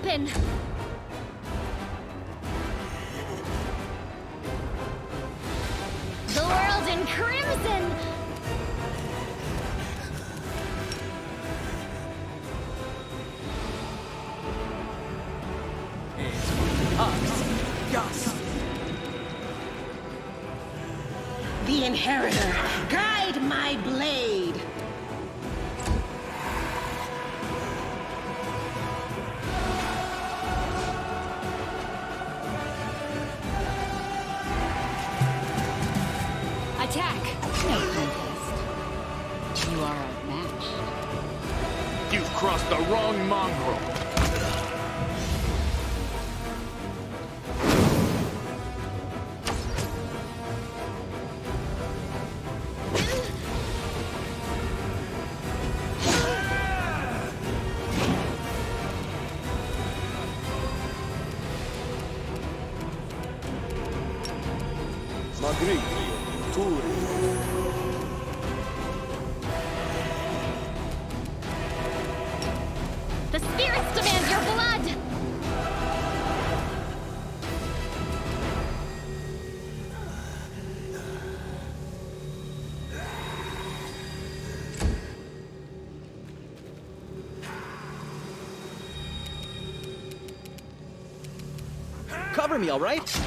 open! The world in crimson! The Inheritor, guide my blade! Attack! No contest. You are outmatched. You've crossed the wrong mongrel. The spirits demand your blood! Cover me, all right?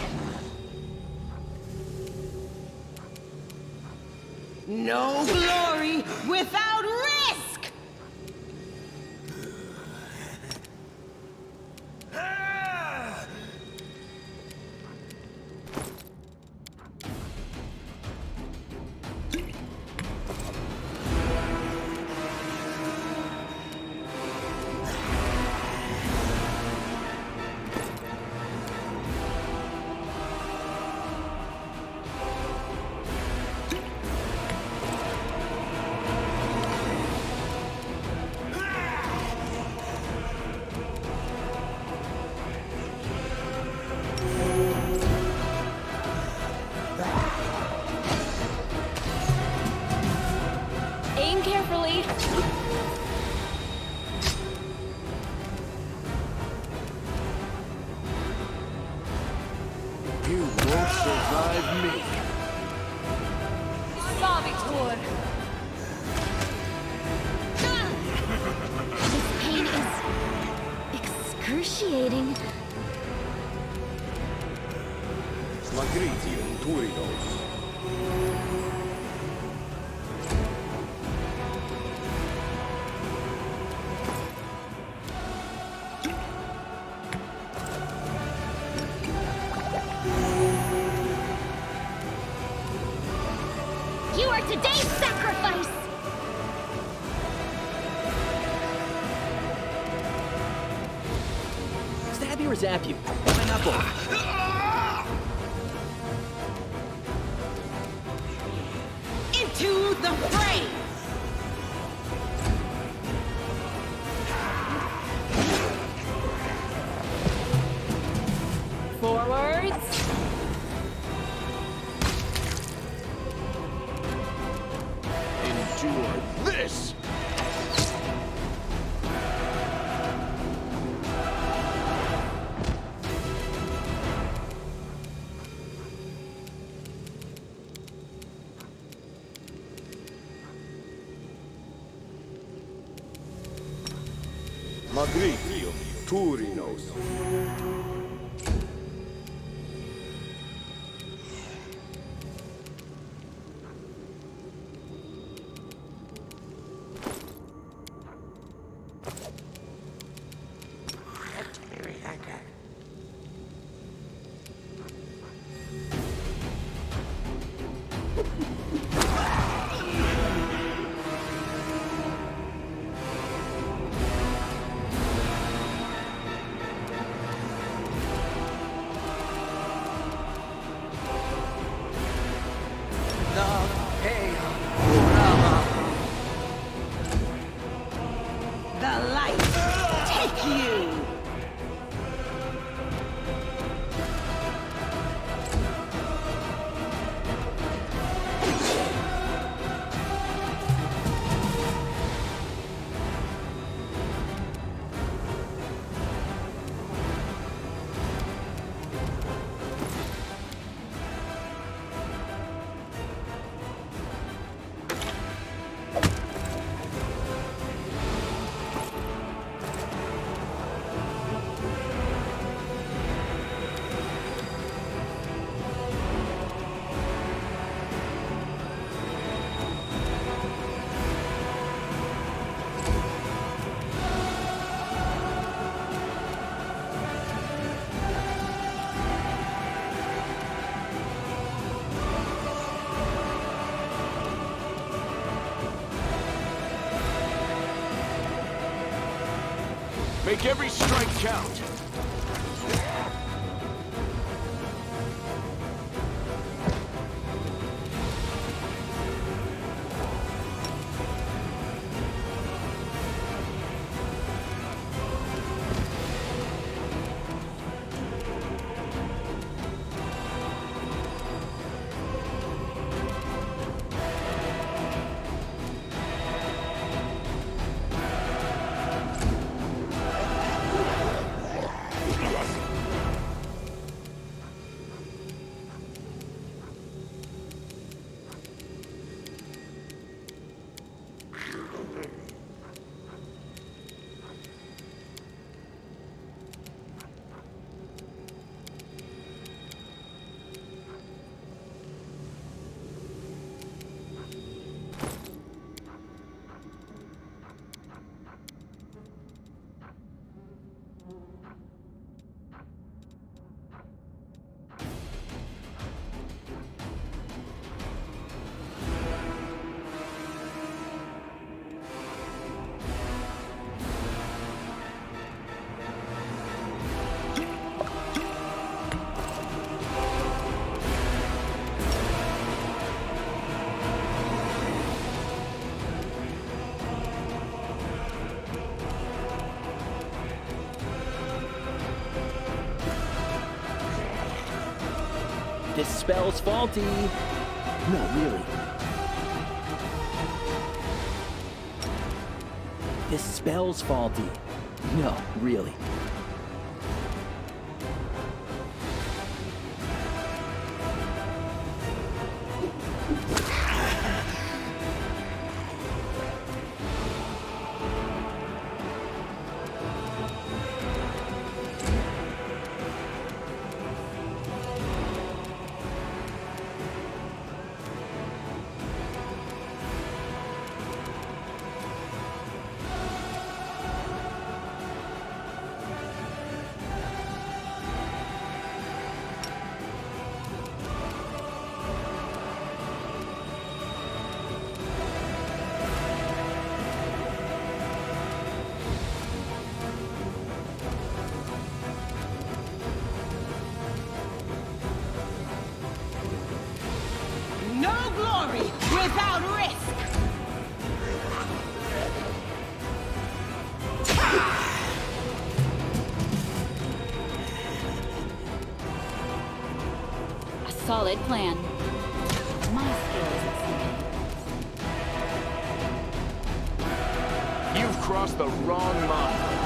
No glory without risk! Aim carefully. You won't survive me. Savitor! This pain is excruciating. Smagritium Turinos. You are today's sacrifice! Stab you or zap you? Why not both? Into the fray! Forwards! Endure this! Magritium Turinos. Make every strike count. This spell's faulty. No, really. This spell's faulty. No, really. No glory without risk! A solid plan. My skills. You've crossed the wrong Mongrel.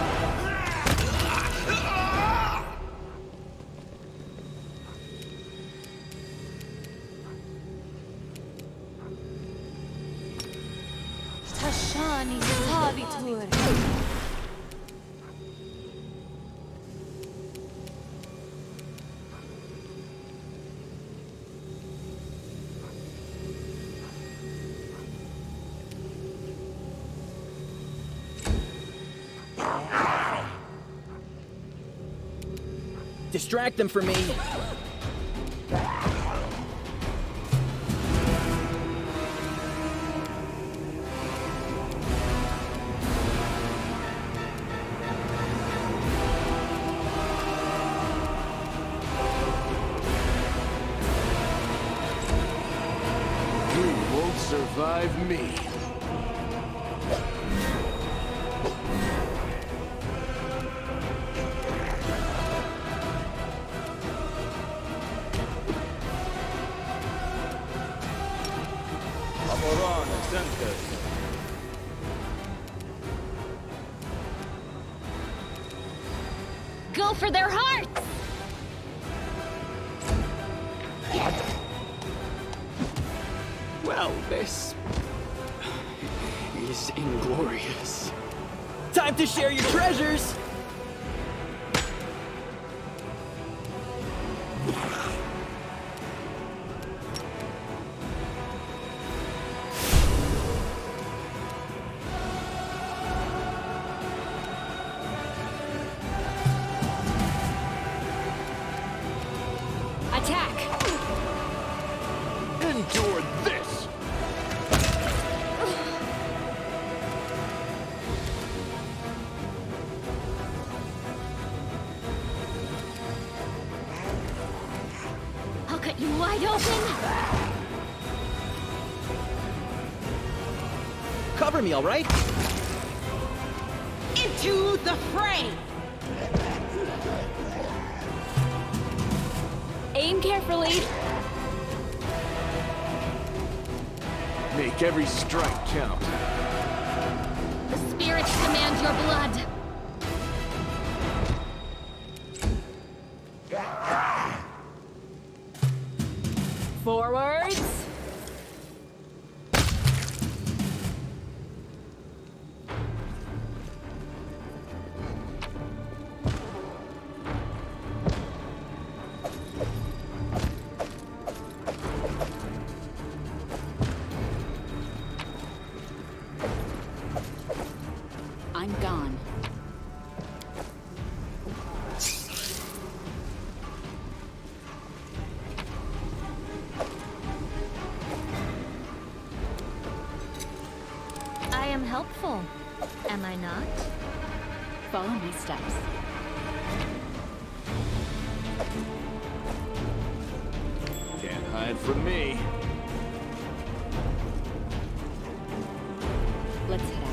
Tashani Sabitur. Distract them for me. You won't survive me. Go for their hearts! Well, this is inglorious. Time to share your treasures! Attack! Endure this! You wide open? Cover me, all right? Into the fray! Aim carefully. Make every strike count. The spirits demand your blood. Forwards. I'm gone. I am helpful, am I not? Follow my steps. Can't hide from me. Let's head out.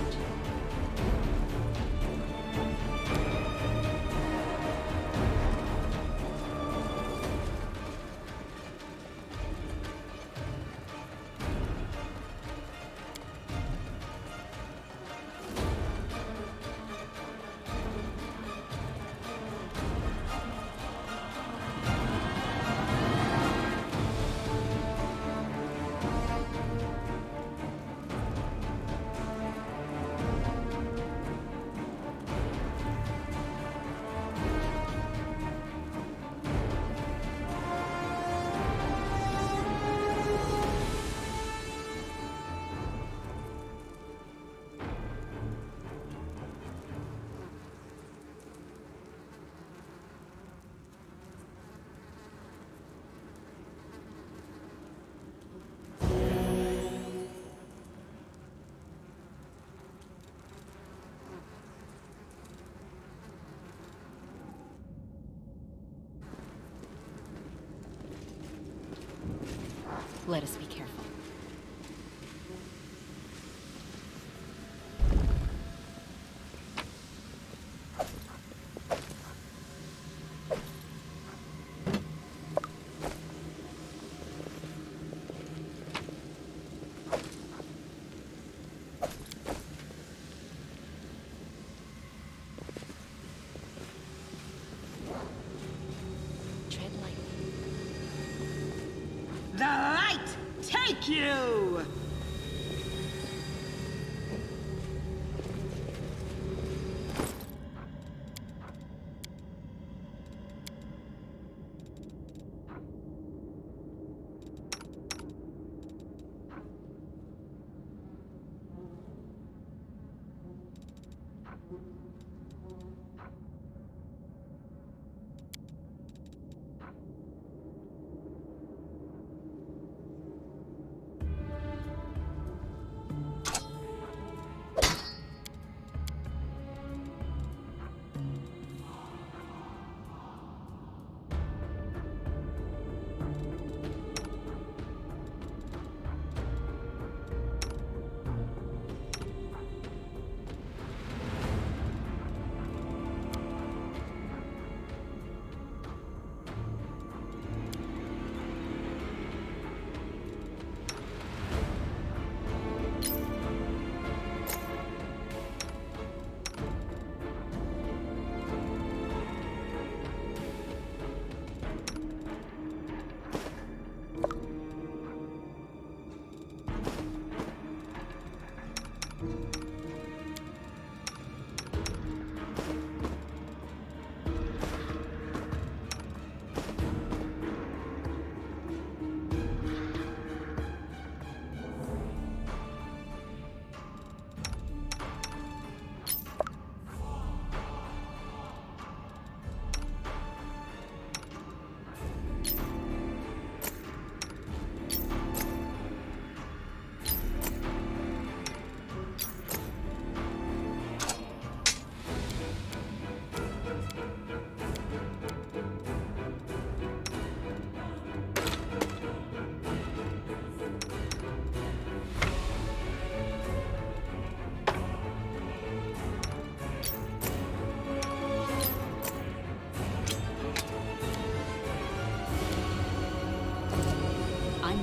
Let us be careful. Tread lightly. The light take you!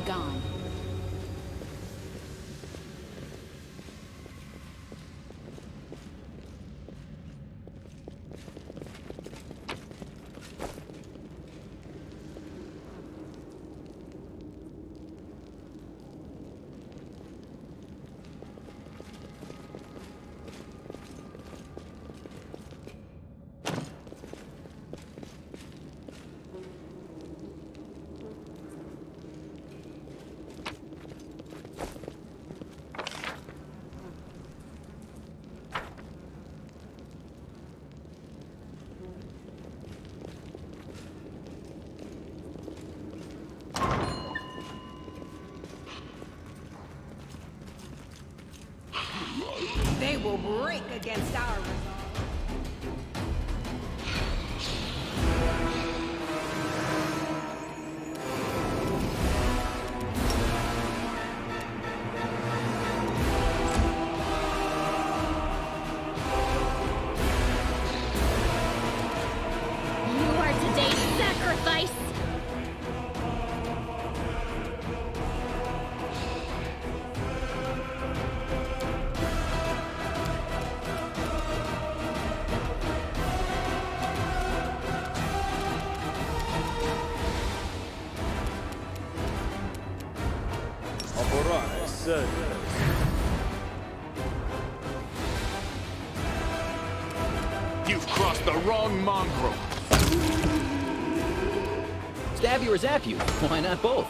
I'm gone. They will break against our resolve. You are today's sacrifice! You've crossed the wrong mongrel. Stab you or zap you? Why not both?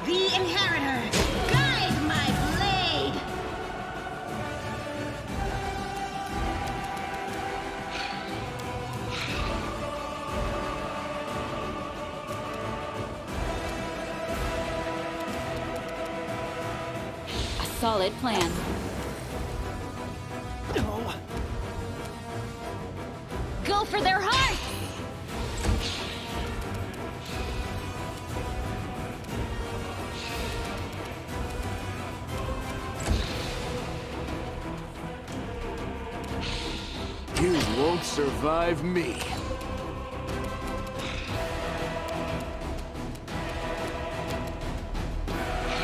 The Inheritor, guide my blade! A solid plan. Go for their hearts! You won't survive me.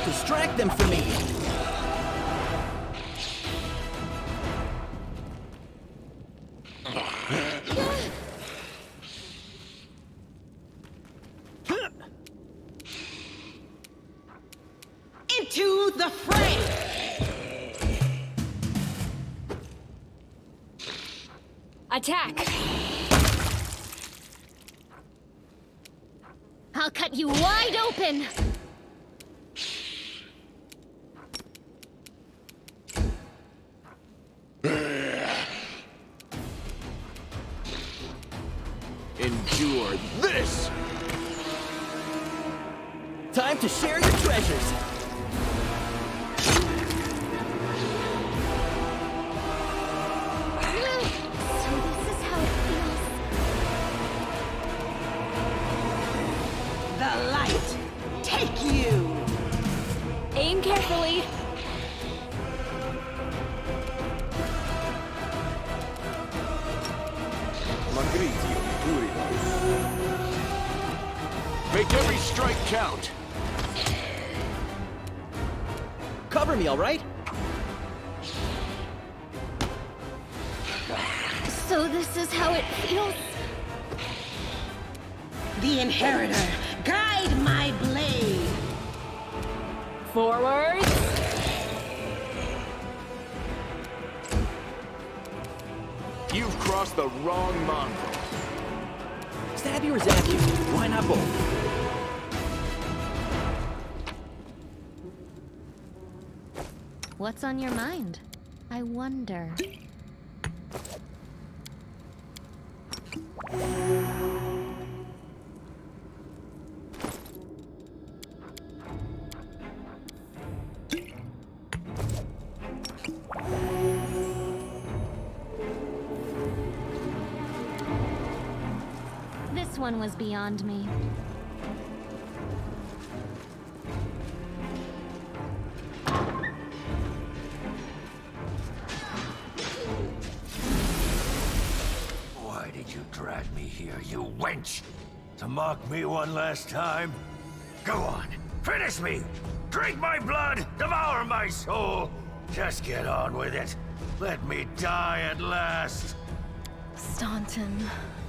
Distract them from me! Into the fray! Attack! I'll cut you wide open! Endure this! Time to share your treasures! So this is how it feels. The light, take you! Aim carefully. Make every strike count. Cover me, all right? So this is how it feels. The Inheritor, guide my blade! Forward. You've crossed the wrong mongrel. Stab you or zap you? Why not both? What's on your mind? I wonder. This one was beyond me. had me here, you wench! To mock me one last time? Go on, finish me! Drink my blood, devour my soul! Just get on with it. Let me die at last. Staunton,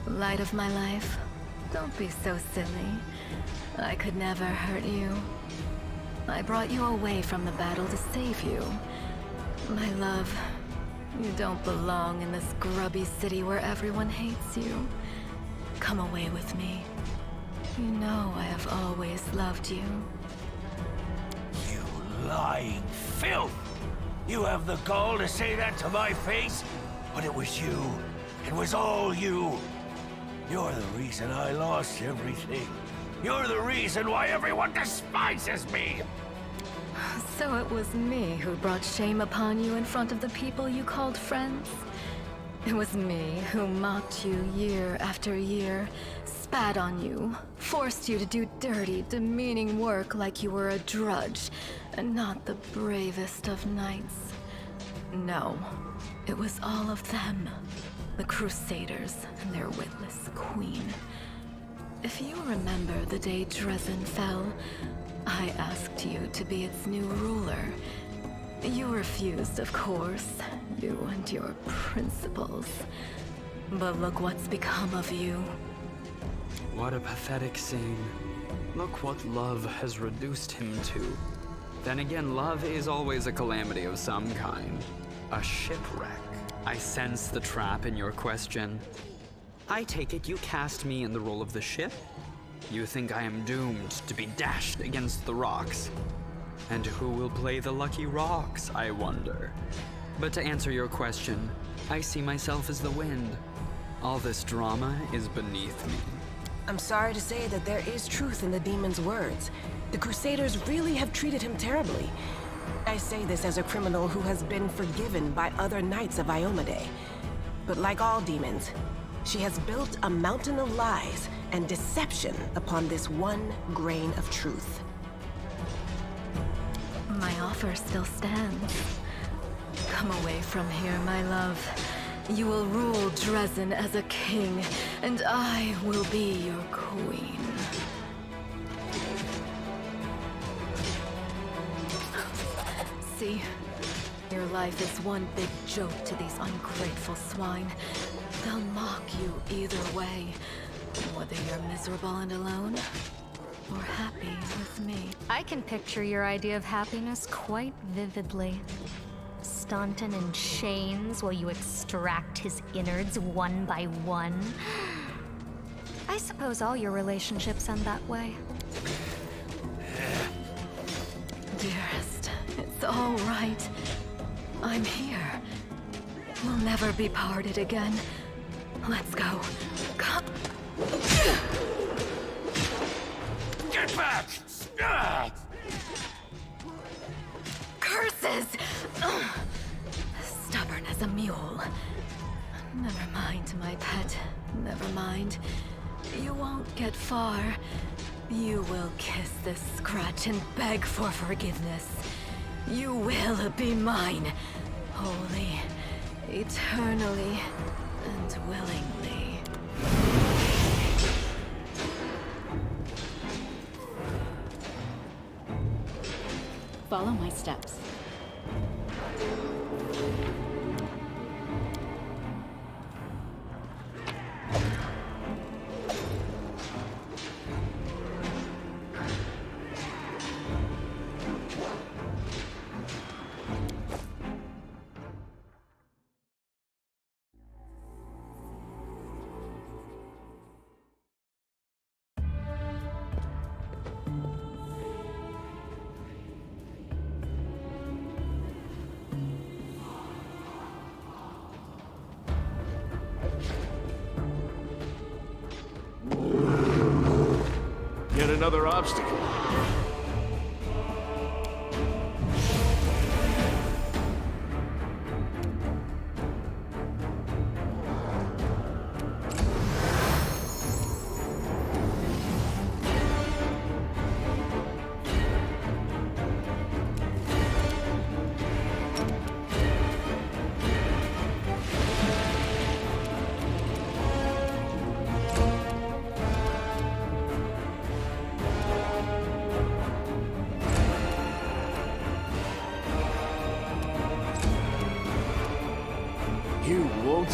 light of my life, don't be so silly. I could never hurt you. I brought you away from the battle to save you. My love, you don't belong in this grubby city where everyone hates you. Come away with me. You know I have always loved you. You lying filth! You have the gall to say that to my face? But it was you. It was all you. You're the reason I lost everything. You're the reason why everyone despises me! So it was me who brought shame upon you in front of the people you called friends? It was me who mocked you year after year, spat on you, forced you to do dirty, demeaning work like you were a drudge, and not the bravest of knights. No, it was all of them, the Crusaders and their witless queen. If you remember the day Dresden fell, I asked you to be its new ruler. You refused, of course, you and your principles. But look what's become of you. What a pathetic scene. Look what love has reduced him to. Then again, love is always a calamity of some kind. A shipwreck. I sense the trap in your question. I take it you cast me in the role of the ship? You think I am doomed to be dashed against the rocks? And who will play the lucky rocks, I wonder? But to answer your question, I see myself as the wind. All this drama is beneath me. I'm sorry to say that there is truth in the demon's words. The Crusaders really have treated him terribly. I say this as a criminal who has been forgiven by other knights of Iomade. But like all demons, she has built a mountain of lies and deception upon this one grain of truth. My offer still stands. Come away from here, my love. You will rule Dresden as a king, and I will be your queen. See? Your life is one big joke to these ungrateful swine. They'll mock you either way, whether you're miserable and alone, or happy with me. I can picture your idea of happiness quite vividly. Staunton in chains while you extract his innards one by one. I suppose all your relationships end that way. Dearest, it's all right. I'm here. We'll never be parted again. Let's go. Come. Get back! Curses! Stubborn as a mule. Never mind, my pet. Never mind. You won't get far. You will kiss this scratch and beg for forgiveness. You will be mine. Wholly, eternally, and willingly. Follow my steps. Yet another obstacle.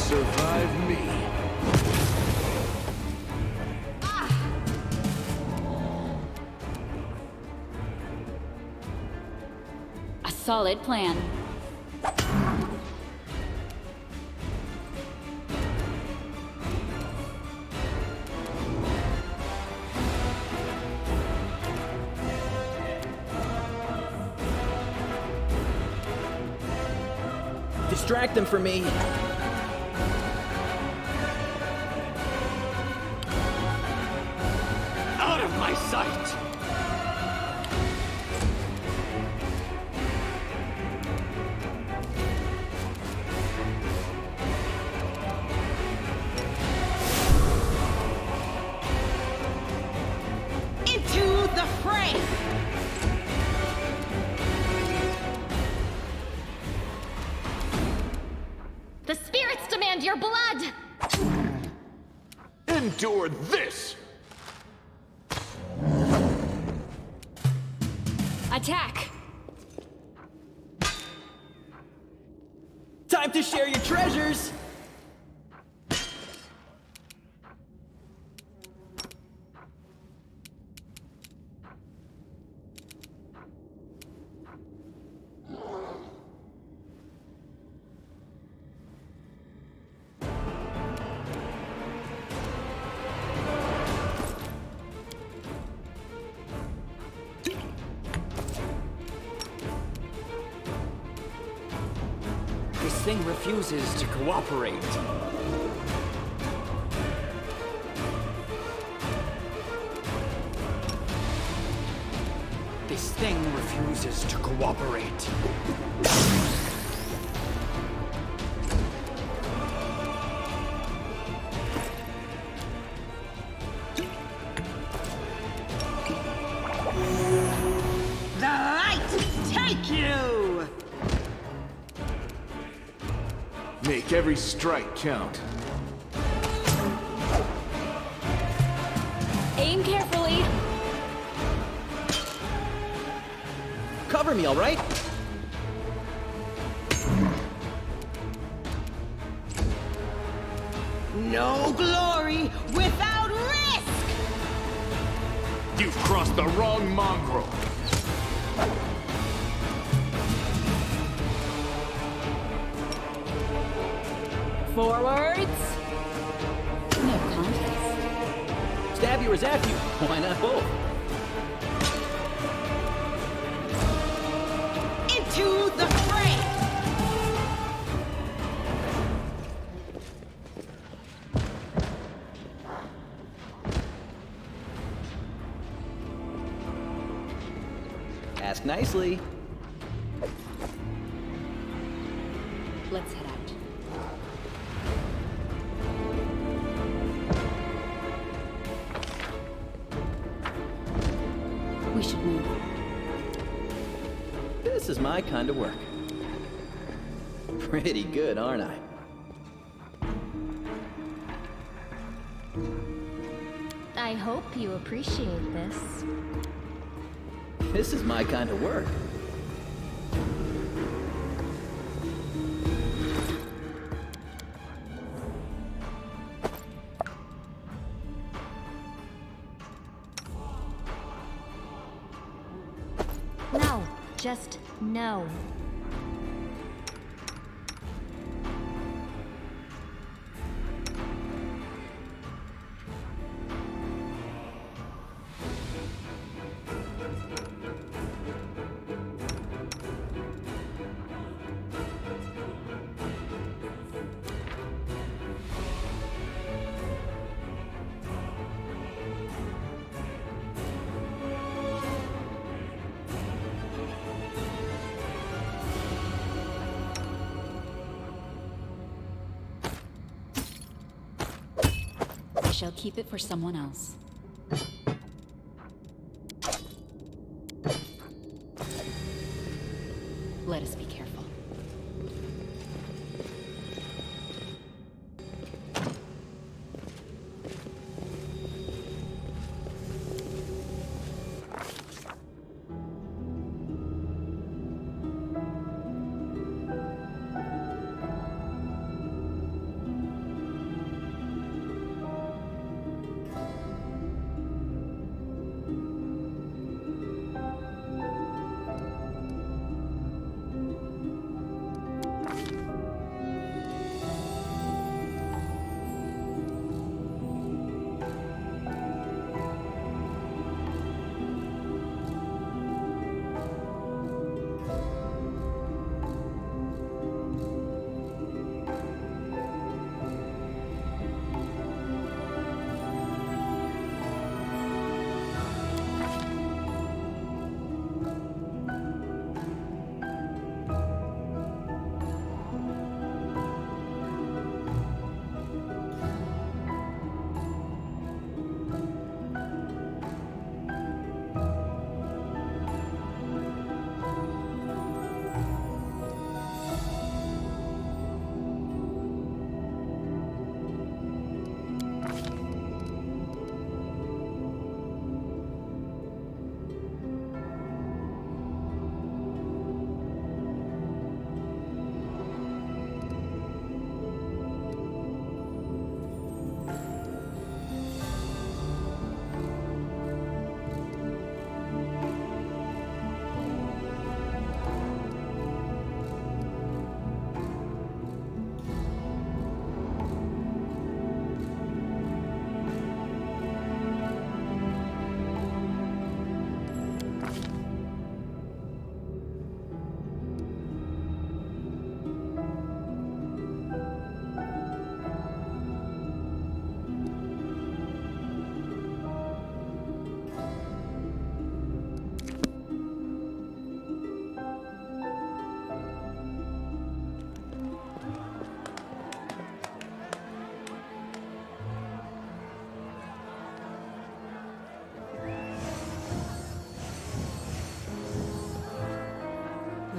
survive me. A solid plan. Distract them for me. Out of my sight! Into the fray! The spirits demand your blood! Endure this! Attack! Time to share your treasures! This thing refuses to cooperate. This thing refuses to cooperate. The light take you! Make every strike count. Aim carefully. Cover me, all right? No glory without risk! You've crossed the wrong mongrel. Forwards. No contest. Stab you or zap you. Why not both? Into the fray! Ask nicely. Let's head out. We should move. This is my kind of work. Pretty good, aren't I? I hope you appreciate this. This is my kind of work. No, just no. I shall keep it for someone else. Let us be careful.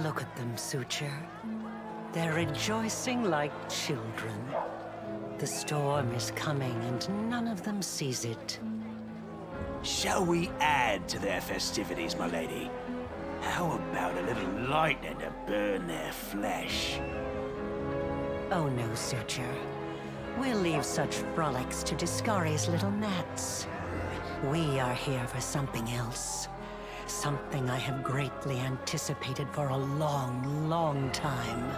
Look at them, Suture. They're rejoicing like children. The storm is coming and none of them sees it. Shall we add to their festivities, my lady? How about a little lightning to burn their flesh? Oh no, Suture. We'll leave such frolics to Discari's little gnats. We are here for something else. Something I have greatly anticipated for a long, long time.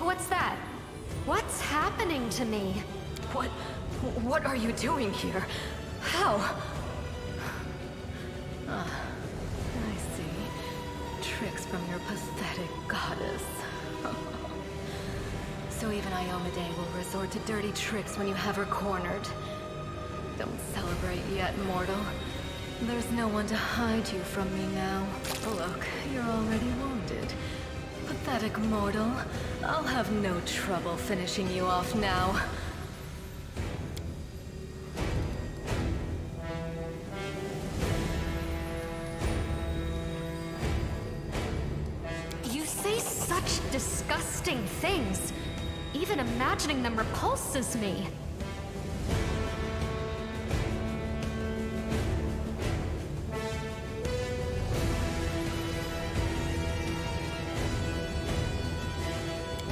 What's that? What's happening to me? What are you doing here? How? Ah, I see. Tricks from your pathetic goddess. So even Iomade will resort to dirty tricks when you have her cornered. Don't celebrate yet, mortal. There's no one to hide you from me now. Look, you're already wounded. Pathetic mortal. I'll have no trouble finishing you off now. You say such disgusting things. Even imagining them repulses me.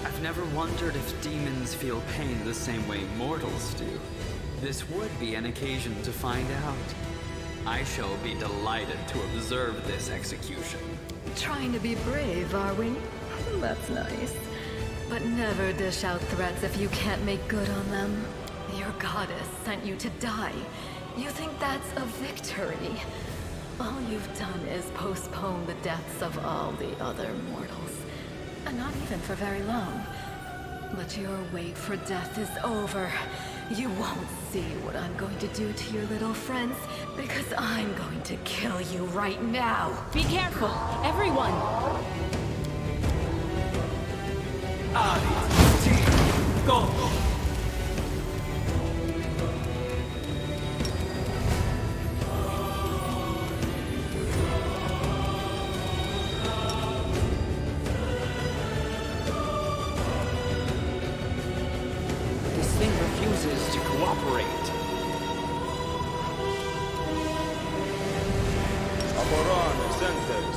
I've never wondered if demons feel pain the same way mortals do. This would be an occasion to find out. I shall be delighted to observe this execution. Trying to be brave, are we? That's nice. But never dish out threats if you can't make good on them. Your goddess sent you to die. You think that's a victory? All you've done is postpone the deaths of all the other mortals. And not even for very long. But your wait for death is over. You won't see what I'm going to do to your little friends, because I'm going to kill you right now. Be careful, everyone! Go! This thing refuses to cooperate. Aborane, sentes.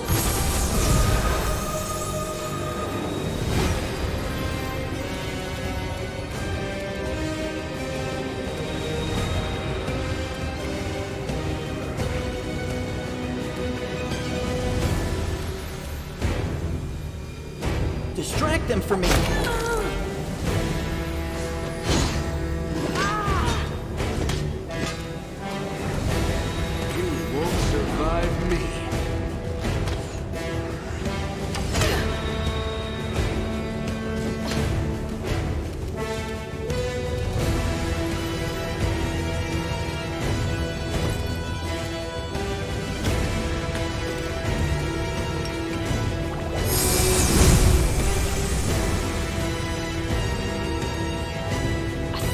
Distract them from me! You won't survive me.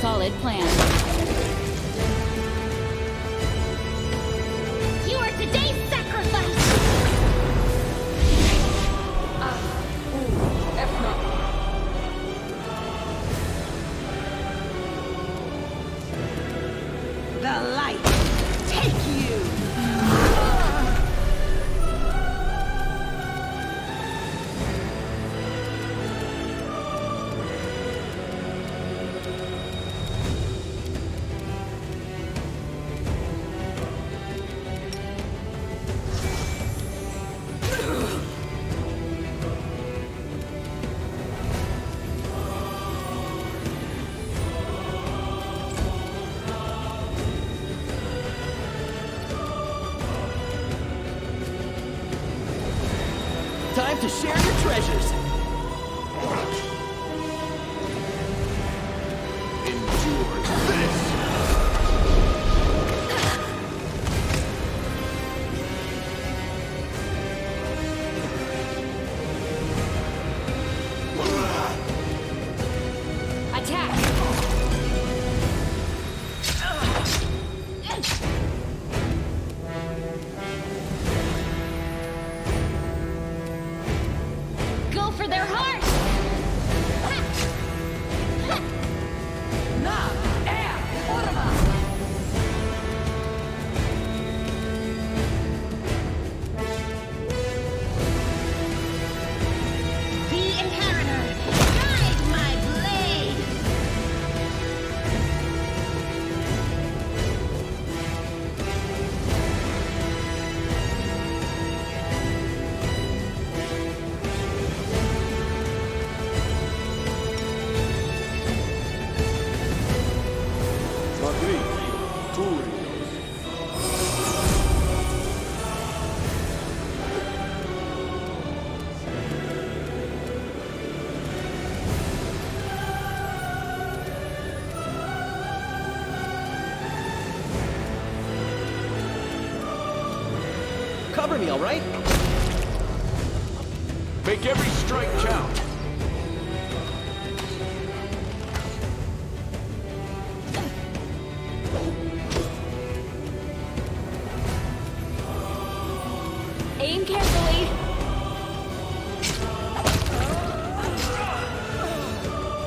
Solid plan. You are today's sacrifice! The light, take you! to share your treasures. Endure this! Attack! Go for their heart! The Inheritor, guide my blade! Cover me, all right? Make every strike count. Aim carefully!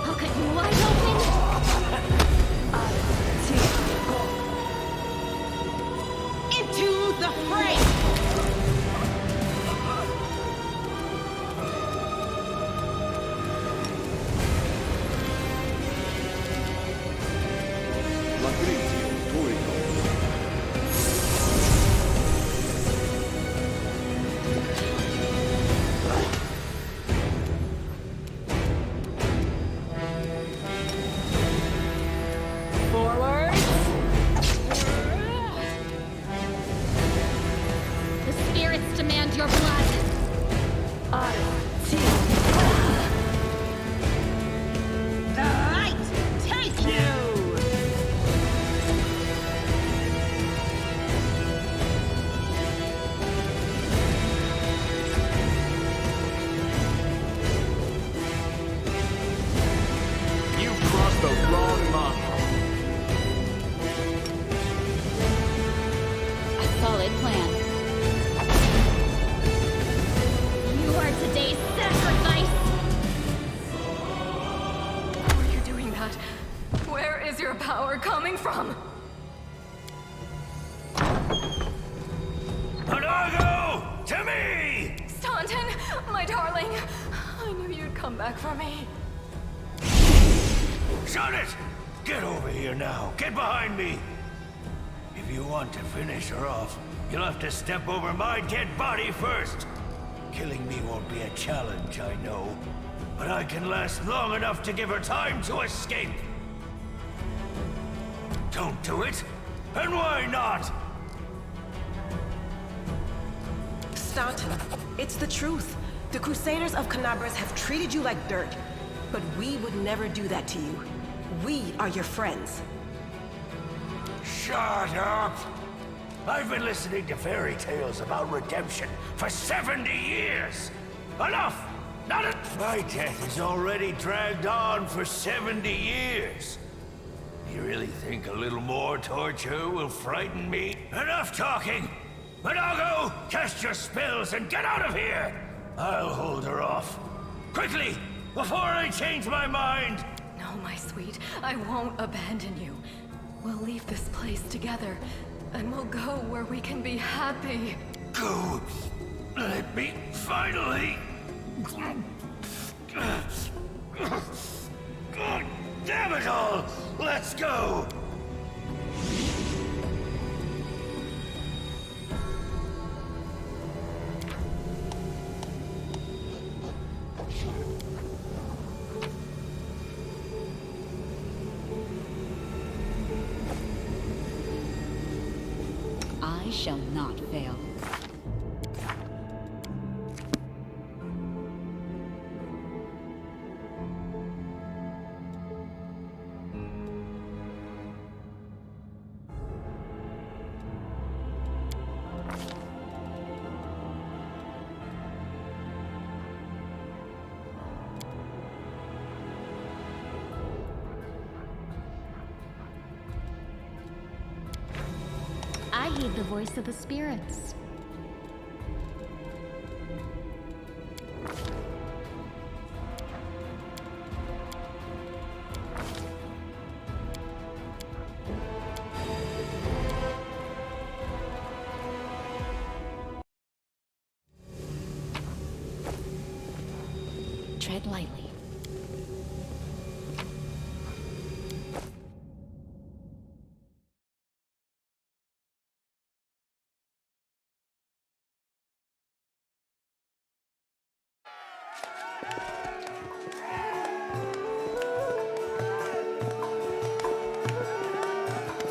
I'll cut you wide open! Into the fray! Forward! The spirits demand your blood! The light take you! You've crossed the wrong Minagho. A solid plan. You are today's sacrifice! How are you doing that? Where is your power coming from? Minagho! To me! Staunton, my darling. I knew you'd come back for me. Shut it! Get over here now. Get behind me. If you want to finish her off, you'll have to step over my dead body first. Killing me won't be a challenge, I know. But I can last long enough to give her time to escape. Don't do it? And why not? Staunton, it's the truth. The Crusaders of Canabras have treated you like dirt. But we would never do that to you. We are your friends. Shut up! I've been listening to fairy tales about redemption for 70 years! Enough! Not it! My death is already dragged on for 70 years. You really think a little more torture will frighten me? Enough talking! Minagho, cast your spells and get out of here! I'll hold her off. Quickly! Before I change my mind! No, my sweet. I won't abandon you. We'll leave this place together, and we'll go where we can be happy. Go! Let me finally... God damn it all! Let's go! I shall not fail. heed the voice of the spirits. Tread lightly.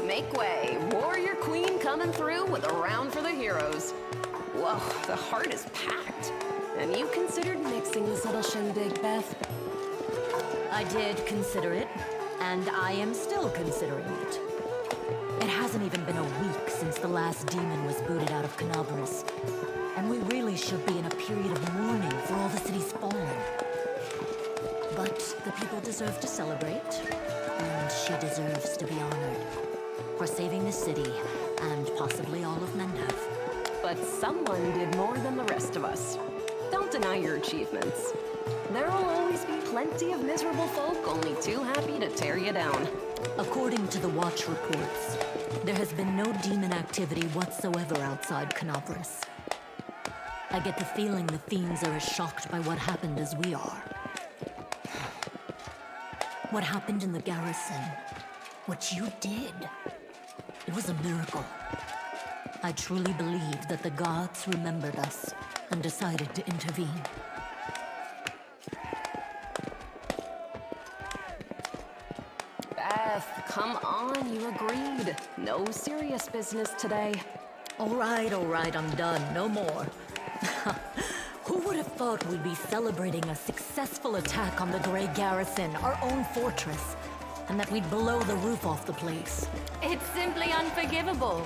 Make way. Warrior Queen coming through with a round for the heroes. Whoa, the heart is packed. And you considered mixing this little shindig, Beth? I did consider it, and I am still considering it. It hasn't even been a week since the last demon was booted out of Canabras, and we really should be in a period of mourning for all the city's fallen. But the people deserve to celebrate, and she deserves to be honored for saving the city and possibly all of Minagho. But someone did more than the rest of us. Don't deny your achievements. There'll always be plenty of miserable folk only too happy to tear you down. According to the Watch reports, there has been no demon activity whatsoever outside Canabras. I get the feeling the fiends are as shocked by what happened as we are. What happened in the garrison, what you did, it was a miracle. I truly believe that the gods remembered us and decided to intervene. Beth, come on, you agreed. No serious business today. All right, I'm done. No more. Who would have thought we'd be celebrating a successful attack on the Grey Garrison, our own fortress, and that we'd blow the roof off the place? It's simply unforgivable.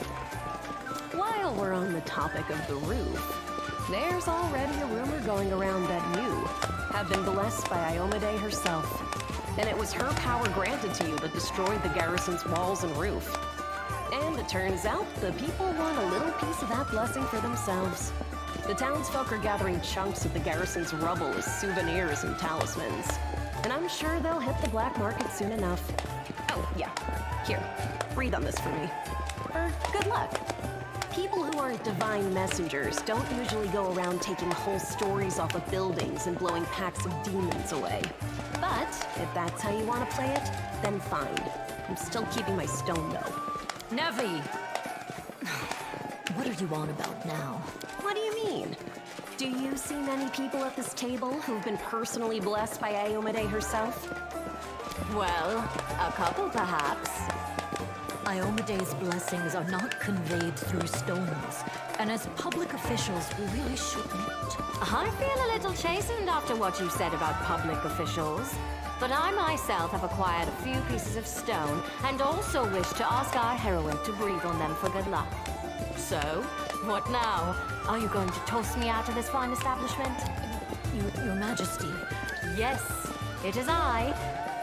While we're on the topic of the roof, there's already a rumor going around that you have been blessed by Iomade herself. And it was her power granted to you that destroyed the garrison's walls and roof. And it turns out the people want a little piece of that blessing for themselves. The townsfolk are gathering chunks of the garrison's rubble as souvenirs and talismans. And I'm sure they'll hit the black market soon enough. Oh, yeah. Here, read on this for me. For good luck. People who aren't divine messengers don't usually go around taking whole stories off of buildings and blowing packs of demons away. But if that's how you want to play it, then fine. I'm still keeping my stone, though. Nevi! What are you on about now? What do you mean? Do you see many people at this table who've been personally blessed by Iomade herself? Well, a couple perhaps. Iomade's blessings are not conveyed through stones, and as public officials, we really shouldn't. I feel a little chastened after what you said about public officials. But I myself have acquired a few pieces of stone, and also wish to ask our heroine to breathe on them for good luck. So, what now? Are you going to toss me out of this fine establishment? Your Majesty. Yes, it is I.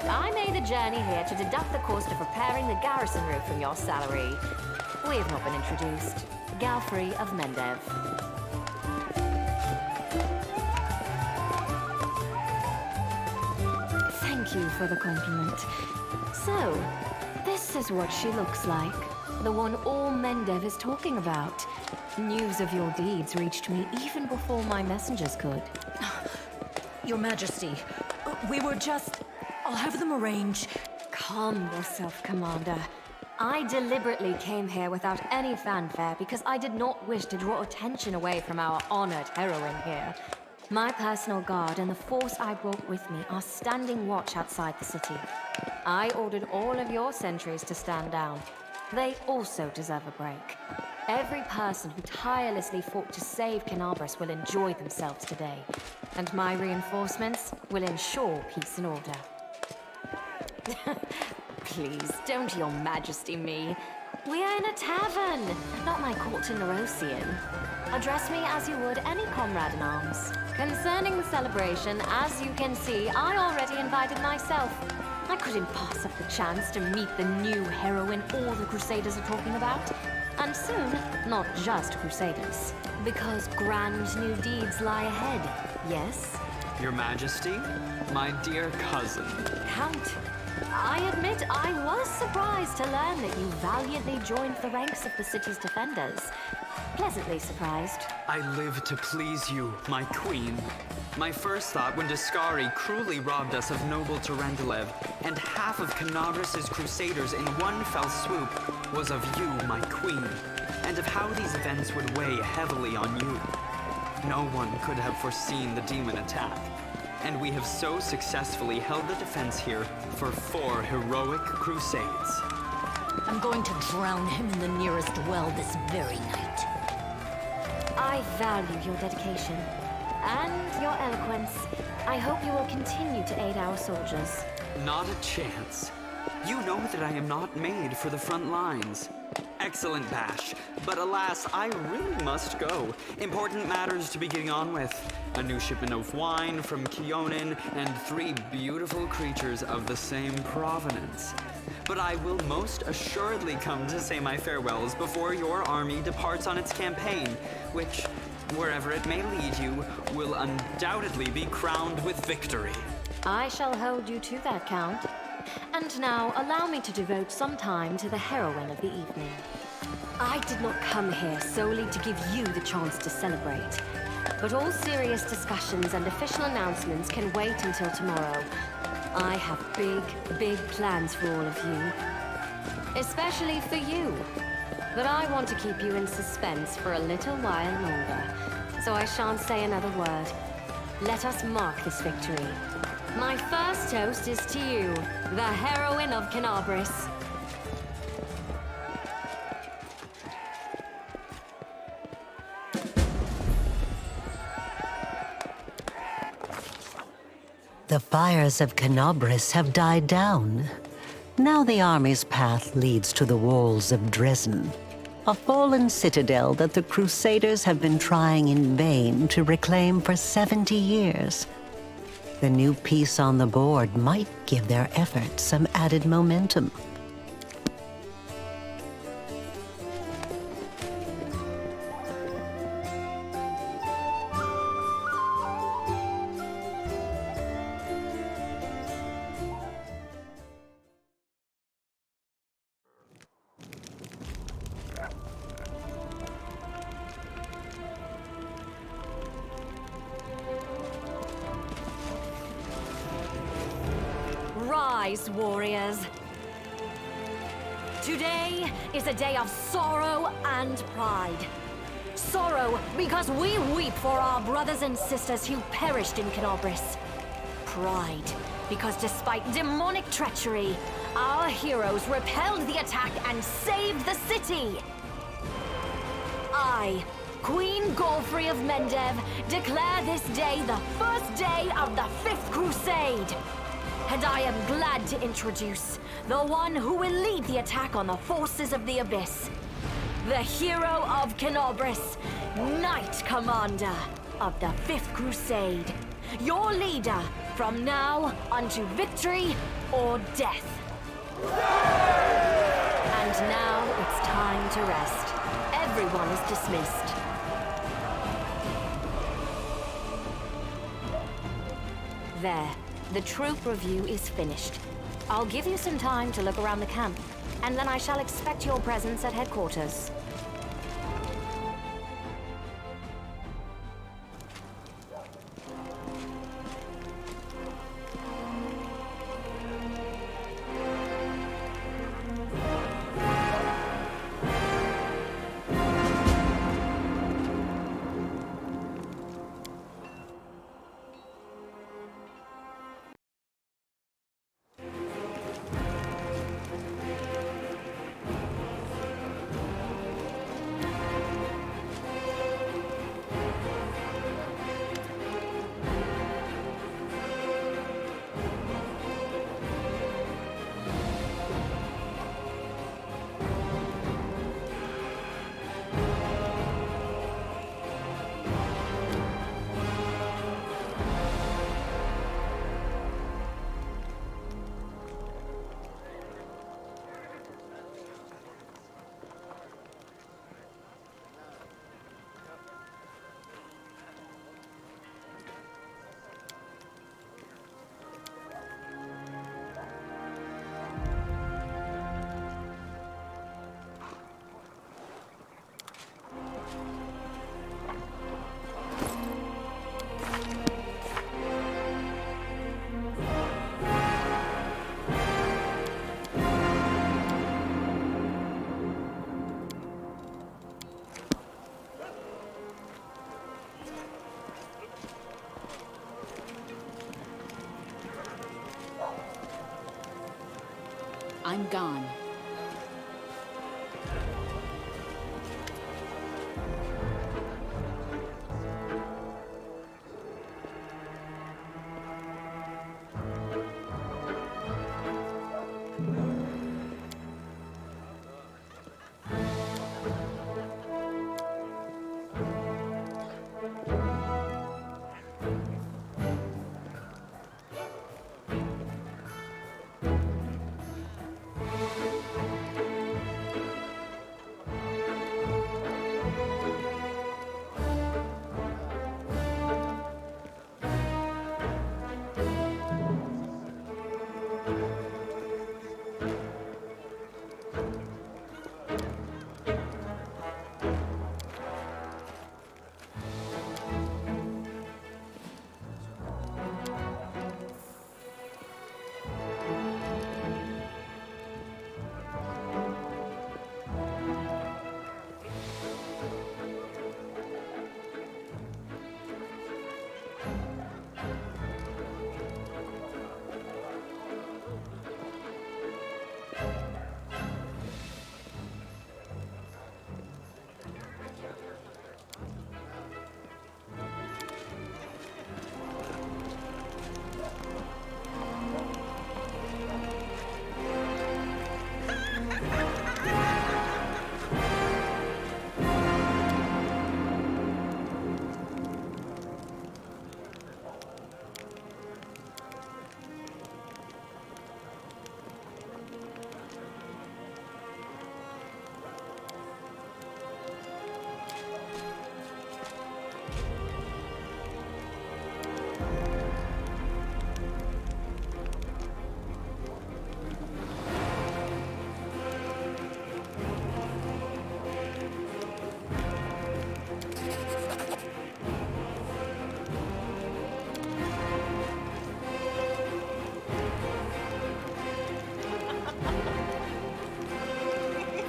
I made the journey here to deduct the cost of repairing the garrison roof from your salary. We have not been introduced. Galfrey of Mendev. Thank you for the compliment. So, this is what she looks like. The one all Mendev is talking about. News of your deeds reached me even before my messengers could. Your Majesty, we were just... I'll have them arrange. Calm yourself, Commander. I deliberately came here without any fanfare because I did not wish to draw attention away from our honored heroine here. My personal guard and the force I brought with me are standing watch outside the city. I ordered all of your sentries to stand down. They also deserve a break. Every person who tirelessly fought to save Canabras will enjoy themselves today. And my reinforcements will ensure peace and order. Please, don't Your Majesty me. We are in a tavern, not my court to Nerosian. Address me as you would any comrade in arms. Concerning the celebration, as you can see, I already invited myself. I couldn't pass up the chance to meet the new heroine all the Crusaders are talking about. And soon, not just Crusaders. Because grand new deeds lie ahead, yes? Your Majesty, my dear cousin. Count, I admit I was surprised to learn that you valiantly joined the ranks of the city's defenders. Pleasantly surprised. I live to please you, my queen. My first thought when Discari cruelly robbed us of noble Tarendalev and half of Canabras' crusaders in one fell swoop was of you, my queen, and of how these events would weigh heavily on you. No one could have foreseen the demon attack, and we have so successfully held the defense here for 4 heroic crusades. I'm going to drown him in the nearest well this very night. I value your dedication and your eloquence. I hope you will continue to aid our soldiers. Not a chance. You know that I am not made for the front lines. Excellent bash, but alas, I really must go. Important matters to be getting on with. A new shipment of wine from Kionin and 3 beautiful creatures of the same provenance. But I will most assuredly come to say my farewells before your army departs on its campaign, which, wherever it may lead you, will undoubtedly be crowned with victory. I shall hold you to that, Count. And now, allow me to devote some time to the heroine of the evening. I did not come here solely to give you the chance to celebrate. But all serious discussions and official announcements can wait until tomorrow. I have big plans for all of you. Especially for you. But I want to keep you in suspense for a little while longer. So I shan't say another word. Let us mark this victory. My first toast is to you, the heroine of Canabras. The fires of Canabras have died down. Now the army's path leads to the walls of Dresden, a fallen citadel that the Crusaders have been trying in vain to reclaim for 70 years. The new piece on the board might give their effort some added momentum. Rise, warriors. Today is a day of sorrow and pride. Sorrow because we weep for our brothers and sisters who perished in Canabras. Pride because despite demonic treachery, our heroes repelled the attack and saved the city. I, Queen Golfrey of Mendev, declare this day the first day of the 5th Crusade. And I am glad to introduce the one who will lead the attack on the forces of the Abyss. The hero of Canabras, Knight Commander of the 5th Crusade. Your leader from now unto victory or death. And now it's time to rest. Everyone is dismissed. There. The troop review is finished. I'll give you some time to look around the camp, and then I shall expect your presence at headquarters. I'm gone.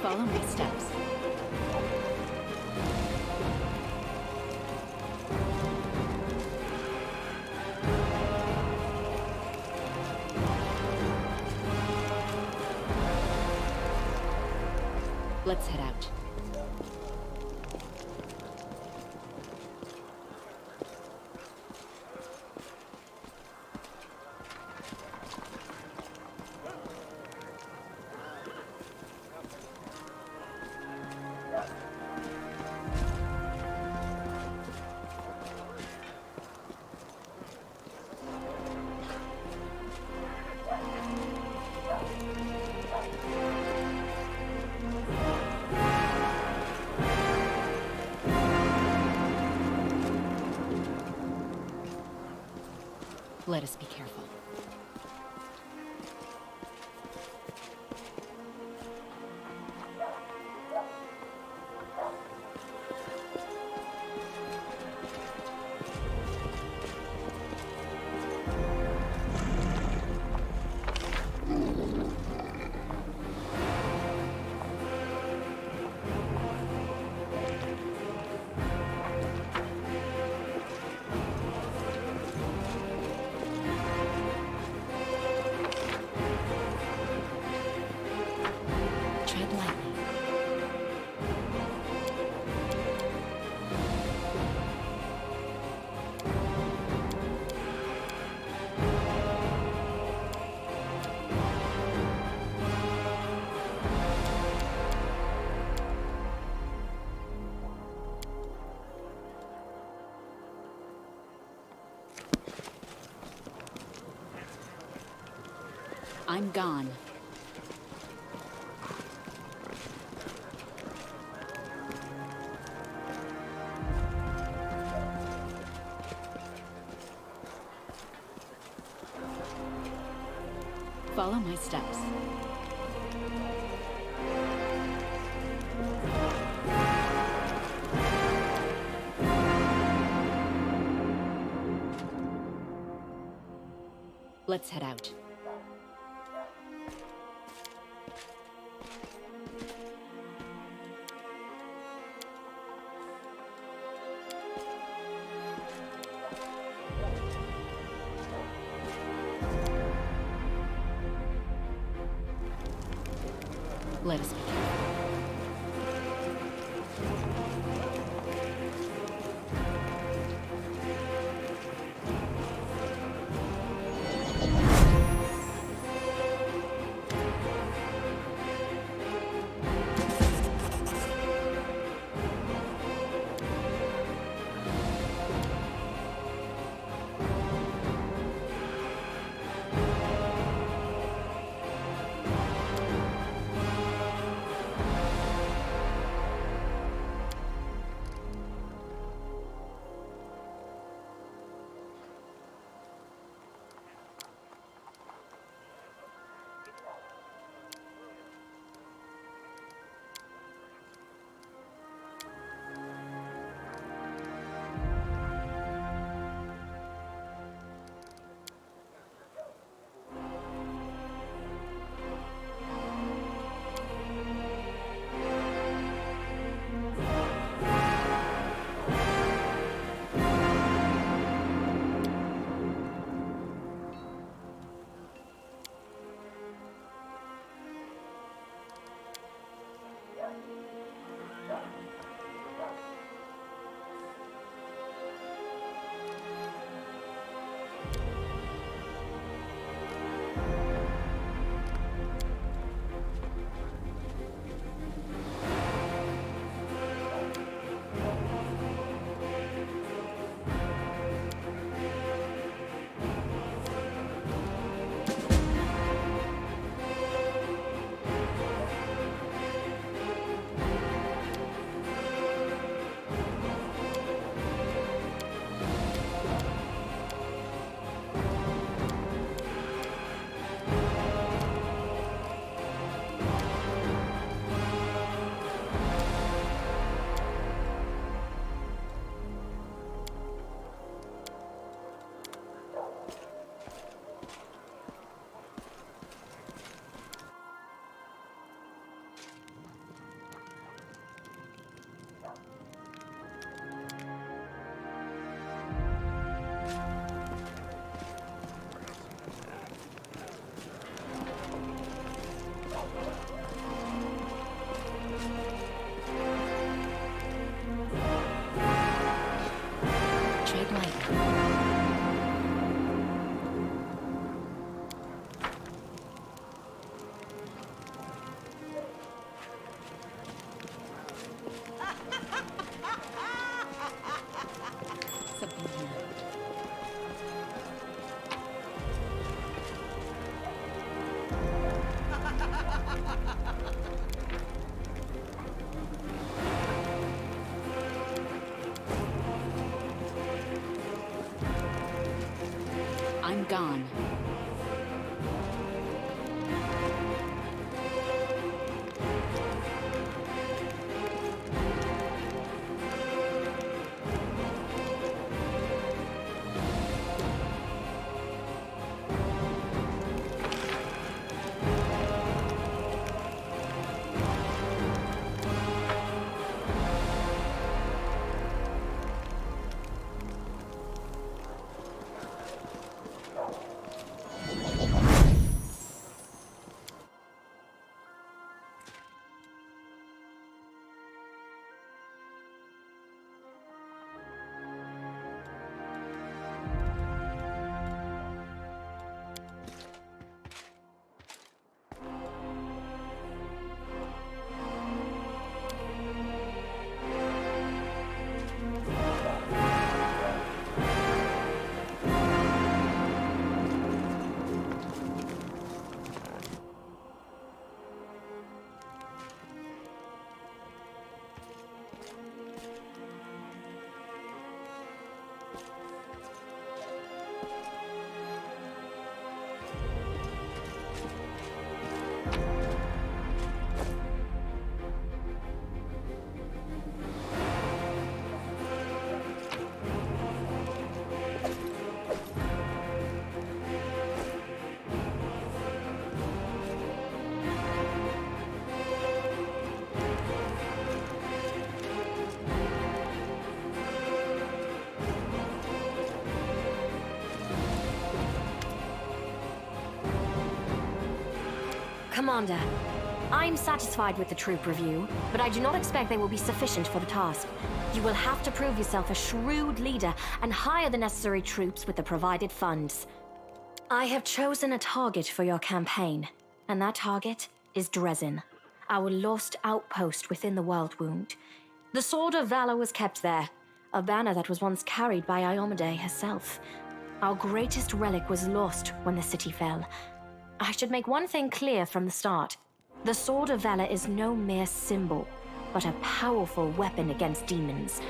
Follow my steps. Let's head out. Let us be careful. Tread lightly. I'm gone. Follow my steps. Let's head out. Let us be careful. I'm gone. Come on, Dad. I'm satisfied with the troop review, but I do not expect they will be sufficient for the task. You will have to prove yourself a shrewd leader and hire the necessary troops with the provided funds. I have chosen a target for your campaign, and that target is Dresden, our lost outpost within the World Wound. The Sword of Valor was kept there, a banner that was once carried by Iomade herself. Our greatest relic was lost when the city fell. I should make one thing clear from the start. The Sword of Valor is no mere symbol, but a powerful weapon against demons.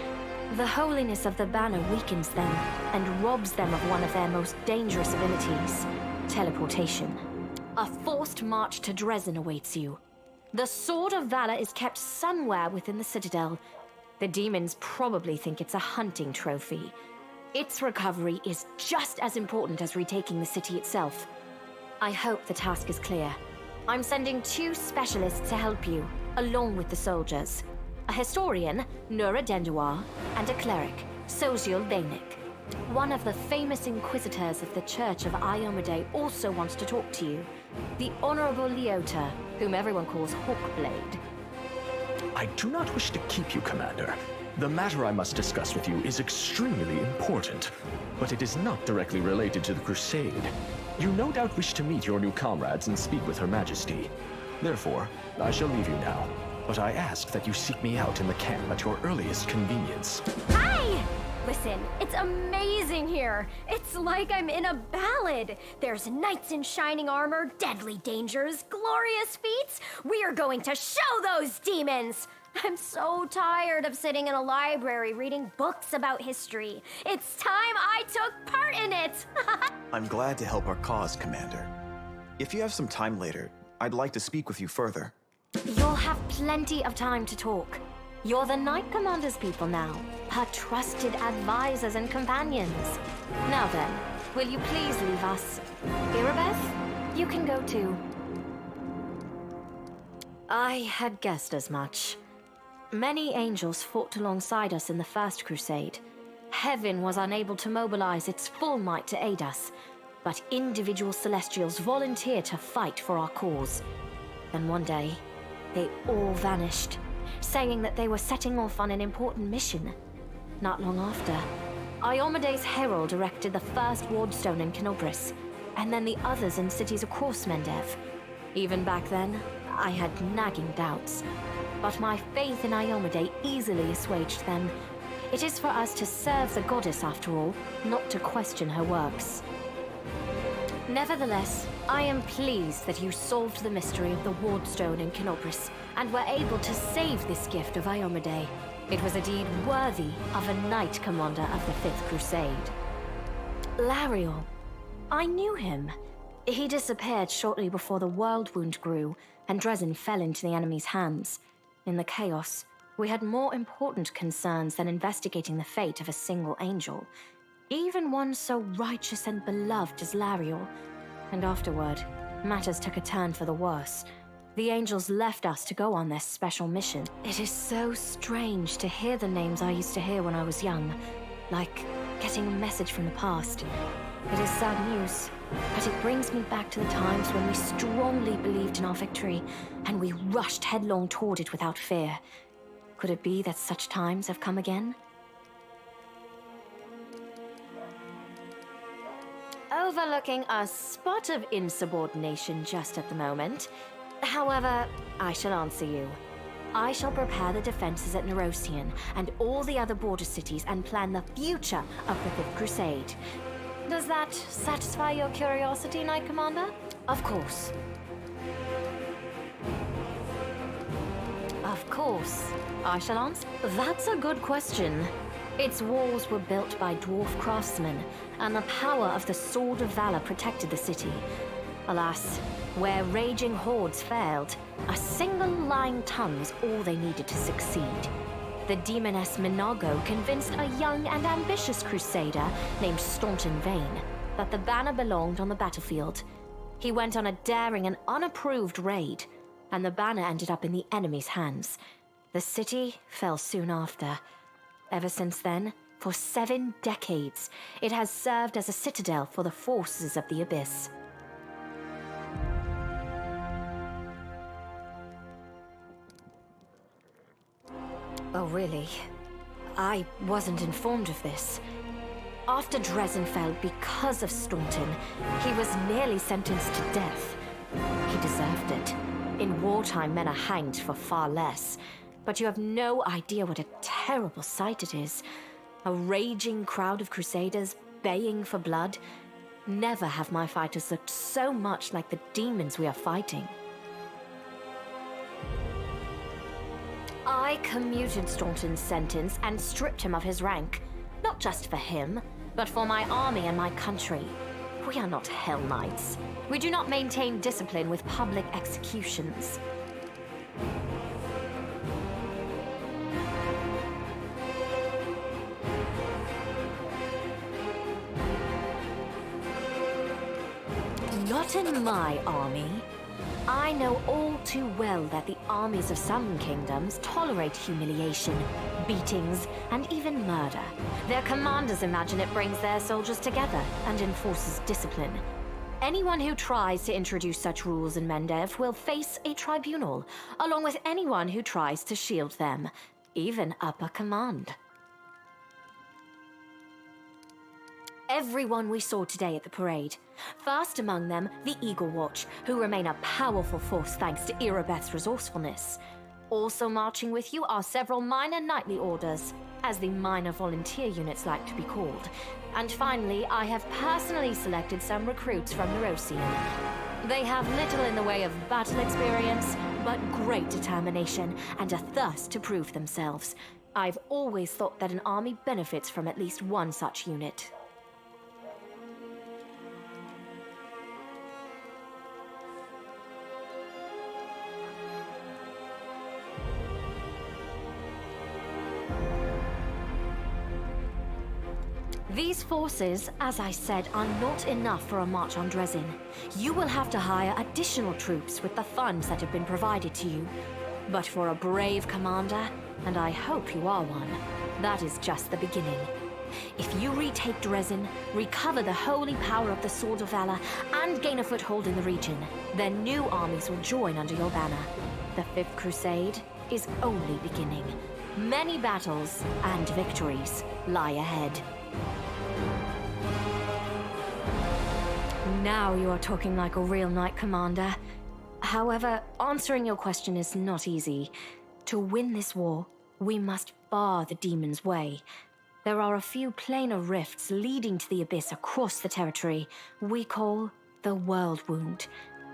The holiness of the banner weakens them and robs them of one of their most dangerous abilities, teleportation. A forced march to Dresden awaits you. The Sword of Valor is kept somewhere within the Citadel. The demons probably think it's a hunting trophy. Its recovery is just as important as retaking the city itself. I hope the task is clear. I'm sending 2 specialists to help you, along with the soldiers. A historian, Nura Denduar, and a cleric, Social Vainik. One of the famous inquisitors of the Church of Iomade also wants to talk to you. The Honorable Leota, whom everyone calls Hawkblade. I do not wish to keep you, Commander. The matter I must discuss with you is extremely important, but it is not directly related to the Crusade. You no doubt wish to meet your new comrades and speak with Her Majesty. Therefore, I shall leave you now, but I ask that you seek me out in the camp at your earliest convenience. Hi! Listen, it's amazing here. It's like I'm in a ballad. There's knights in shining armor, deadly dangers, glorious feats. We are going to show those demons! I'm so tired of sitting in a library reading books about history. It's time I took part in it! I'm glad to help our cause, Commander. If you have some time later, I'd like to speak with you further. You'll have plenty of time to talk. You're the Knight Commander's people now, her trusted advisors and companions. Now then, will you please leave us? Irabeth, you can go too. I had guessed as much. Many angels fought alongside us in the First Crusade. Heaven was unable to mobilize its full might to aid us, but individual Celestials volunteered to fight for our cause. Then one day, they all vanished, saying that they were setting off on an important mission. Not long after, Iomade's herald erected the first wardstone in Canobris, and then the others in cities across Mendev. Even back then, I had nagging doubts. But my faith in Iomade easily assuaged them. It is for us to serve the goddess, after all, not to question her works. Nevertheless, I am pleased that you solved the mystery of the wardstone in Canobris and were able to save this gift of Iomade. It was a deed worthy of a knight commander of the Fifth Crusade. Lariel. I knew him. He disappeared shortly before the World Wound grew and Dresden fell into the enemy's hands. In the chaos, we had more important concerns than investigating the fate of a single angel, even one so righteous and beloved as Lariel. And afterward, matters took a turn for the worse. The angels left us to go on their special mission. It is so strange to hear the names I used to hear when I was young, like getting a message from the past. It is sad news, but it brings me back to the times when we strongly believed in our victory, and we rushed headlong toward it without fear. Could it be that such times have come again? Overlooking a spot of insubordination just at the moment. However, I shall answer you. I shall prepare the defenses at Nerosian and all the other border cities and plan the future of the Fifth Crusade. Does that satisfy your curiosity, Knight Commander? Of course. Of course. I shall answer. That's a good question. Its walls were built by dwarf craftsmen, and the power of the Sword of Valor protected the city. Alas, where raging hordes failed, a single lying tongue was all they needed to succeed. The demoness Minagho convinced a young and ambitious crusader named Staunton Vane that the banner belonged on the battlefield. He went on a daring and unapproved raid, and the banner ended up in the enemy's hands. The city fell soon after. Ever since then, for 7 decades, it has served as a citadel for the forces of the Abyss. Oh, really? I wasn't informed of this. After Dresden fell because of Staunton, he was nearly sentenced to death. He deserved it. In wartime, men are hanged for far less. But you have no idea what a terrible sight it is. A raging crowd of crusaders baying for blood. Never have my fighters looked so much like the demons we are fighting. I commuted Staunton's sentence and stripped him of his rank. Not just for him, but for my army and my country. We are not Hell Knights. We do not maintain discipline with public executions. Not in my army. I know all too well that the armies of some kingdoms tolerate humiliation, beatings, and even murder. Their commanders imagine it brings their soldiers together and enforces discipline. Anyone who tries to introduce such rules in Mendev will face a tribunal, along with anyone who tries to shield them, even upper command. Everyone we saw today at the parade. First among them, the Eagle Watch, who remain a powerful force thanks to Irabeth's resourcefulness. Also marching with you are several minor knightly orders, as the minor volunteer units like to be called. And finally, I have personally selected some recruits from Neurosian. They have little in the way of battle experience, but great determination and a thirst to prove themselves. I've always thought that an army benefits from at least one such unit. These forces, as I said, are not enough for a march on Dresden. You will have to hire additional troops with the funds that have been provided to you. But for a brave commander, and I hope you are one, that is just the beginning. If you retake Dresden, recover the holy power of the Sword of Valor, and gain a foothold in the region, then new armies will join under your banner. The Fifth Crusade is only beginning. Many battles and victories lie ahead. Now you are talking like a real knight commander. However, answering your question is not easy. To win this war, we must bar the demon's way. There are a few planar rifts leading to the abyss across the territory we call the World Wound.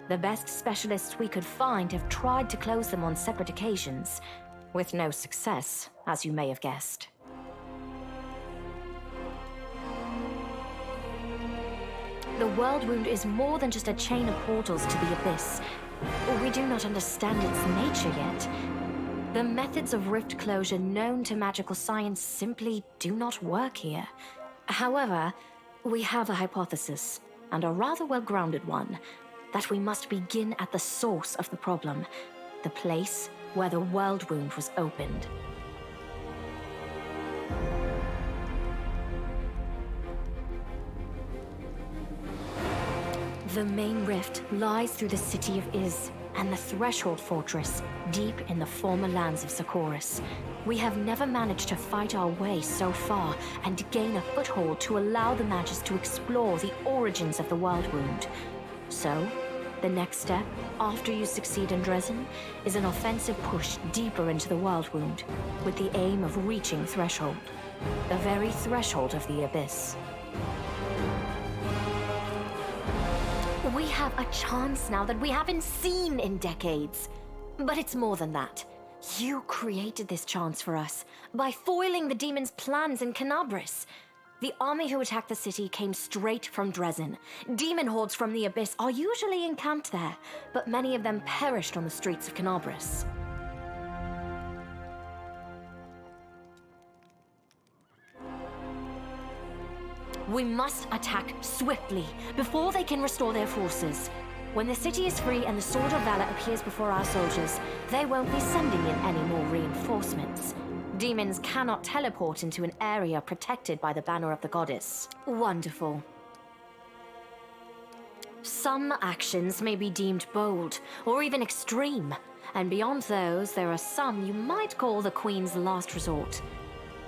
The best specialists we could find have tried to close them on separate occasions, with no success, as you may have guessed. The World Wound is more than just a chain of portals to the abyss. We do not understand its nature yet. The methods of rift closure known to magical science simply do not work here. However, we have a hypothesis, and a rather well-grounded one, that we must begin at the source of the problem, the place where the World Wound was opened. The main rift lies through the city of Iz and the Threshold Fortress, deep in the former lands of Socorus. We have never managed to fight our way so far and gain a foothold to allow the Magus to explore the origins of the World Wound. So, the next step, after you succeed in Dresden, is an offensive push deeper into the World Wound, with the aim of reaching Threshold, the very threshold of the Abyss. We have a chance now that we haven't seen in decades. But it's more than that. You created this chance for us by foiling the demon's plans in Canabris. The army who attacked the city came straight from Dresden. Demon hordes from the Abyss are usually encamped there, but many of them perished on the streets of Canabris. We must attack swiftly, before they can restore their forces. When the city is free and the Sword of Valor appears before our soldiers, they won't be sending in any more reinforcements. Demons cannot teleport into an area protected by the banner of the goddess. Wonderful. Some actions may be deemed bold, or even extreme. and beyond those, there are some you might call the Queen's last resort.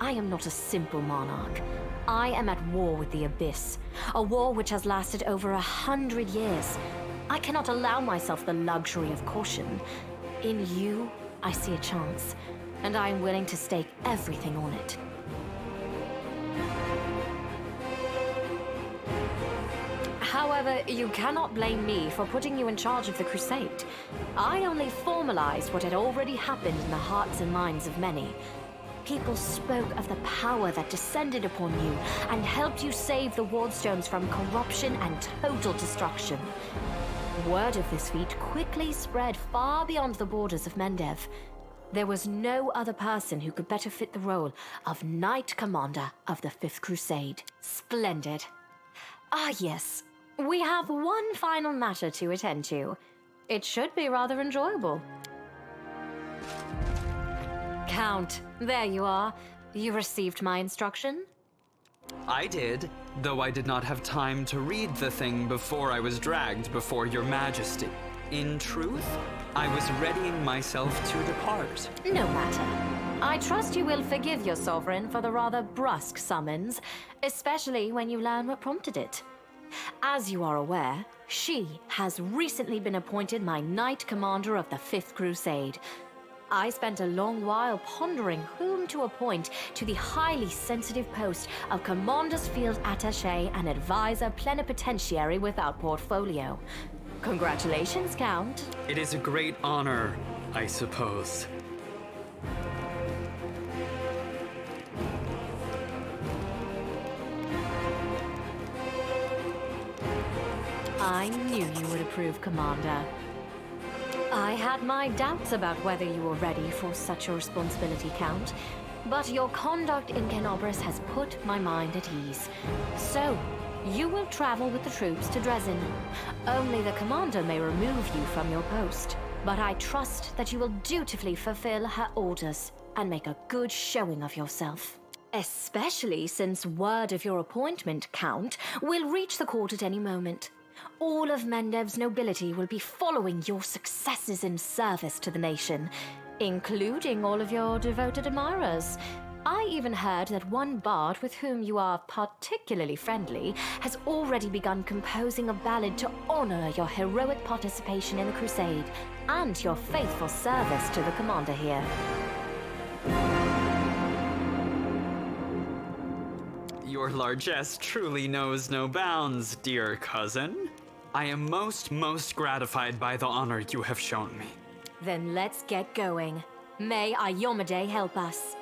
I am not a simple monarch. I am at war with the Abyss, a war which has lasted over 100 years. I cannot allow myself the luxury of caution. In you, I see a chance, and I am willing to stake everything on it. However, you cannot blame me for putting you in charge of the crusade. I only formalized what had already happened in the hearts and minds of many. People spoke of the power that descended upon you and helped you save the Wardstones from corruption and total destruction. Word of this feat quickly spread far beyond the borders of Mendev. There was no other person who could better fit the role of Knight Commander of the Fifth Crusade. Splendid. Ah, yes. We have one final matter to attend to. It should be rather enjoyable. Count, there you are. You received my instruction? I did, though I did not have time to read the thing before I was dragged before your majesty. In truth, I was readying myself to depart. No matter. I trust you will forgive your sovereign for the rather brusque summons, especially when you learn what prompted it. As you are aware, she has recently been appointed my Knight Commander of the Fifth Crusade. I spent a long while pondering whom to appoint to the highly sensitive post of Commander's Field Attaché and Advisor Plenipotentiary without portfolio. Congratulations, Count. It is a great honor, I suppose. I knew you would approve, Commander. I had my doubts about whether you were ready for such a responsibility, Count, but your conduct in Kenobris has put my mind at ease. So, you will travel with the troops to Dresden. Only the Commander may remove you from your post, but I trust that you will dutifully fulfill her orders and make a good showing of yourself. Especially since word of your appointment, Count, will reach the court at any moment. All of Mendev's nobility will be following your successes in service to the nation, including all of your devoted admirers. I even heard that one bard with whom you are particularly friendly has already begun composing a ballad to honor your heroic participation in the crusade and your faithful service to the commander here. Your largesse truly knows no bounds, dear cousin. I am most gratified by the honor you have shown me. Then let's get going. May Ayomide help us.